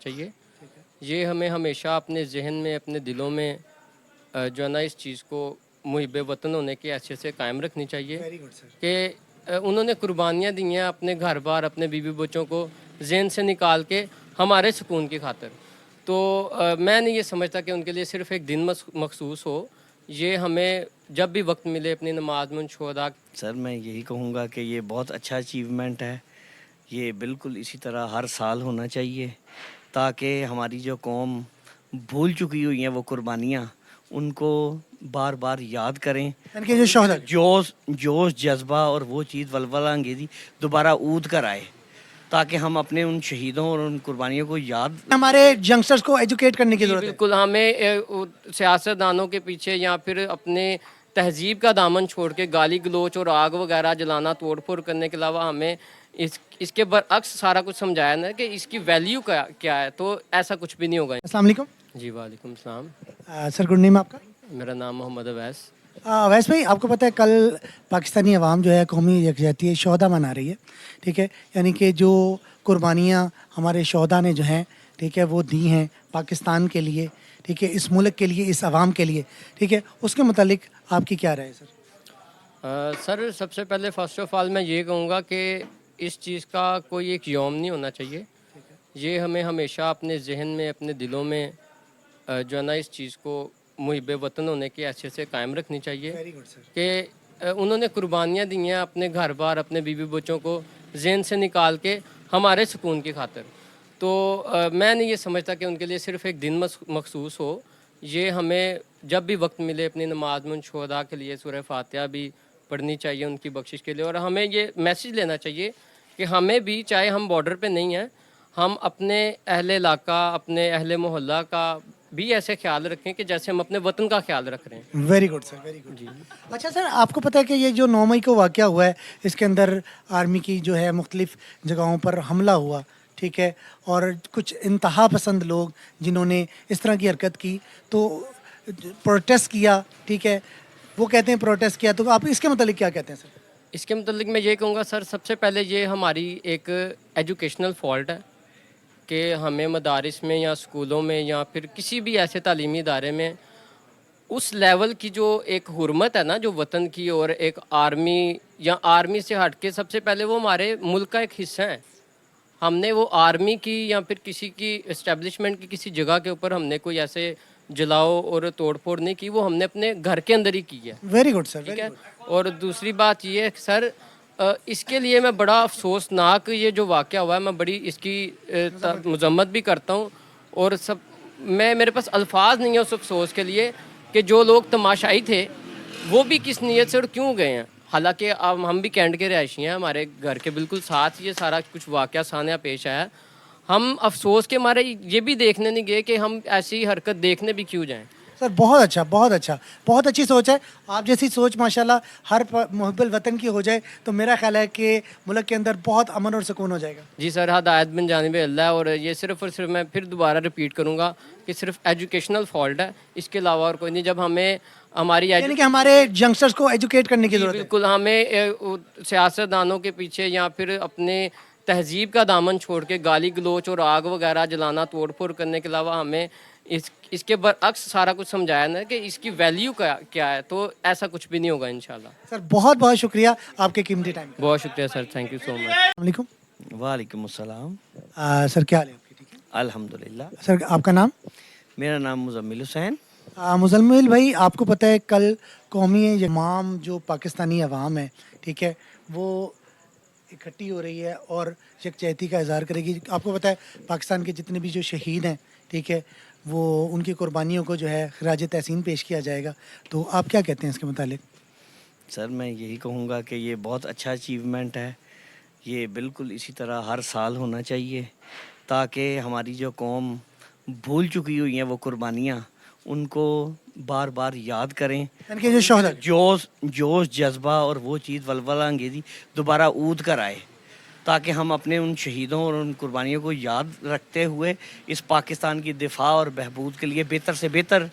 چاہیے. یہ ہمیں ہمیشہ اپنے ذہن میں اپنے دلوں میں جو ہے نا اس چیز کو محب وطن ہونے کی حیثیت سے قائم رکھنی چاہیے کہ انہوں نے قربانیاں دی ہیں اپنے گھر بار اپنے بیوی بچوں کو ذہن سے نکال کے ہمارے سکون کی خاطر. تو میں نہیں یہ سمجھتا کہ ان کے لیے صرف ایک دن مخصوص ہو. یہ ہمیں جب بھی وقت ملے اپنی نماز میں ان شہداء. سر میں یہی کہوں گا کہ یہ بہت اچھا اچیومنٹ ہے. یہ بالکل اسی طرح ہر سال ہونا چاہیے تاکہ ہماری جو قوم بھول چکی ہوئی ہیں وہ قربانیاں ان کو بار بار یاد کریں. جو شہداء جوش جذبہ اور وہ چیز ولولہ انگیزی دوبارہ اود کر آئے تاکہ ہم اپنے ان شہیدوں اور ان قربانیوں کو یاد. ہمارے ینگسٹرز کو ایجوکیٹ کرنے کی ضرورت ہے. بالکل ہمیں سیاستدانوں کے پیچھے یا پھر اپنے تہذیب کا دامن چھوڑ کے گالی گلوچ اور آگ وغیرہ جلانا توڑ پھوڑ کرنے کے علاوہ ہمیں اس کے برعکس سارا کچھ سمجھایا نا کہ اس کی ویلیو کیا ہے. تو ایسا کچھ بھی نہیں ہوگا. السلام علیکم. جی وعلیکم السلام. سر گڈ نیم آپ کا؟ میرا نام محمد اویس. اویس بھائی آپ کو پتہ ہے کل پاکستانی عوام جو ہے قومی یکجہتی شہداء منا رہی ہے. ٹھیک ہے, یعنی کہ جو قربانیاں ہمارے شہداء نے جو ہیں ٹھیک ہے وہ دی ہیں پاکستان کے لیے, ٹھیک ہے, اس ملک کے لیے, اس عوام کے لیے, ٹھیک ہے, اس کے متعلق آپ کی کیا رائے ہے سر؟ سر سب سے پہلے فرسٹ آف آل میں یہ کہوں گا کہ اس چیز کا کوئی ایک یوم نہیں ہونا چاہیے. یہ ہمیں ہمیشہ اپنے ذہن میں اپنے دلوں میں جو ہے نا اس چیز کو محب وطن ہونے کی حیثیت سے قائم رکھنی چاہیے کہ انہوں نے قربانیاں دی ہیں اپنے گھر بار اپنے بیوی بچوں کو ذہن سے نکال کے ہمارے سکون کی خاطر. تو میں نہیں یہ سمجھتا کہ ان کے لیے صرف ایک دن مخصوص ہو. یہ ہمیں جب بھی وقت ملے اپنی نماز میں ان شہداء کے لیے سورہ فاتحہ بھی پڑھنی چاہیے ان کی بخشش کے لیے. اور ہمیں یہ میسیج لینا چاہیے کہ ہمیں بھی, چاہے ہم بارڈر پہ نہیں ہیں, ہم اپنے اہل علاقہ اپنے اہل محلہ کا بھی ایسے خیال رکھیں کہ جیسے ہم اپنے وطن کا خیال رکھ رہے ہیں. ویری گڈ سر, ویری گڈ. اچھا سر, آپ کو پتہ ہے کہ یہ جو 9 مئی کو واقعہ ہوا ہے اس کے اندر آرمی کی جو ہے مختلف جگہوں پر حملہ ہوا, ٹھیک ہے, اور کچھ انتہا پسند لوگ جنہوں نے اس طرح کی حرکت کی تو پروٹیسٹ کیا, ٹھیک ہے, وہ کہتے ہیں پروٹیسٹ کیا, تو آپ اس کے متعلق کیا کہتے ہیں سر؟ اس کے متعلق میں یہ کہوں گا سر, سب سے پہلے یہ ہماری ایک ایجوکیشنل فالٹ ہے کہ ہمیں مدارس میں یا اسکولوں میں یا پھر کسی بھی ایسے تعلیمی ادارے میں اس لیول کی جو ایک حرمت ہے نا جو وطن کی, اور ایک آرمی یا آرمی سے ہٹ کے سب سے پہلے وہ ہمارے ملک کا ایک حصہ ہے. ہم نے وہ آرمی کی یا پھر کسی کی اسٹیبلشمنٹ کی کسی جگہ کے اوپر ہم نے کوئی ایسے جلاؤ اور توڑ پھوڑ نہیں کی, وہ ہم نے اپنے گھر کے اندر ہی کی ہے. ویری گڈ سر, ٹھیک ہے. اور دوسری بات یہ ہے سر, اس کے لیے میں بڑا افسوسناک یہ جو واقعہ ہوا ہے میں بڑی اس کی مذمت بھی کرتا ہوں. اور میرے پاس الفاظ نہیں ہے اس افسوس کے لیے کہ جو لوگ تماشائی تھے وہ بھی کس نیت سے اور کیوں گئے ہیں. حالانکہ اب ہم بھی کینٹ کے رہائشی ہیں, ہمارے گھر کے بالکل ساتھ یہ سارا کچھ واقعہ سامنے پیش آیا. ہم افسوس کے مارے یہ بھی دیکھنے نہیں گئے کہ ہم ایسی حرکت دیکھنے بھی کیوں جائیں. سر بہت اچھا, بہت اچھا, بہت اچھی سوچ ہے. آپ جیسی سوچ ماشاءاللہ ہر محب الوطن کی ہو جائے تو میرا خیال ہے کہ ملک کے اندر بہت امن اور سکون ہو جائے گا. جی سر, ہدایت بن جانب اللہ ہے. اور یہ صرف اور صرف میں پھر دوبارہ ریپیٹ کروں گا کہ صرف ایجوکیشنل فالٹ ہے, اس کے علاوہ اور کوئی نہیں. جب ہمیں ہماری یعنی کہ ہمارے ینگسٹرز کو ایجوکیٹ کرنے کی ضرورت ہے. بالکل ہمیں سیاستدانوں کے پیچھے یا پھر اپنے تہذیب کا دامن چھوڑ کے گالی گلوچ اور آگ وغیرہ جلانا توڑ پھوڑ کرنے کے علاوہ ہمیں اس کے برعکس سارا کچھ سمجھایا نا کہ اس کی ویلیو کیا ہے. تو ایسا کچھ بھی نہیں ہوگا انشاءاللہ. سر بہت بہت شکریہ آپ کے قیمتی ٹائم کا. بہت شکریہ سر, تھینک یو سو مچ. السلام علیکم. وعلیکم السلام. سر کیا حال ہے آپ کے؟ ٹھیک ہے الحمدللہ. سر آپ کا نام؟ میرا نام مزمل حسین. مزمل بھائی, آپ کو پتہ ہے کل قومی امام جو پاکستانی عوام ہے, ٹھیک ہے, وہ اکٹھی ہو رہی ہے اور یکجہتی کا اظہار کرے گی. آپ کو پتہ ہے پاکستان کے جتنے بھی جو شہید ہیں, ٹھیک ہے, وہ ان کی قربانیوں کو جو ہے خراج تحسین پیش کیا جائے گا. تو آپ کیا کہتے ہیں اس کے متعلق؟ سر میں یہی کہوں گا کہ یہ بہت اچھا اچیومنٹ ہے. یہ بالکل اسی طرح ہر سال ہونا چاہیے تاکہ ہماری جو قوم بھول چکی ہوئی ہیں وہ قربانیاں ان کو بار بار یاد کریں. یعنی کہ جو شہداء جوش جذبہ اور وہ چیز ولولہ انگیزی دوبارہ اود کر آئے تاکہ ہم اپنے ان شہیدوں اور ان قربانیوں کو یاد رکھتے ہوئے اس پاکستان کی دفاع اور بہبود کے لیے بہتر سے بہتر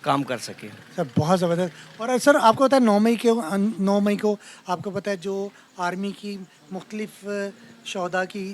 کام کر سکیں. سر بہت زبردست. اور سر آپ کو پتہ ہے 9 مئی کو آپ کو پتہ ہے جو آرمی کی مختلف شہداء کی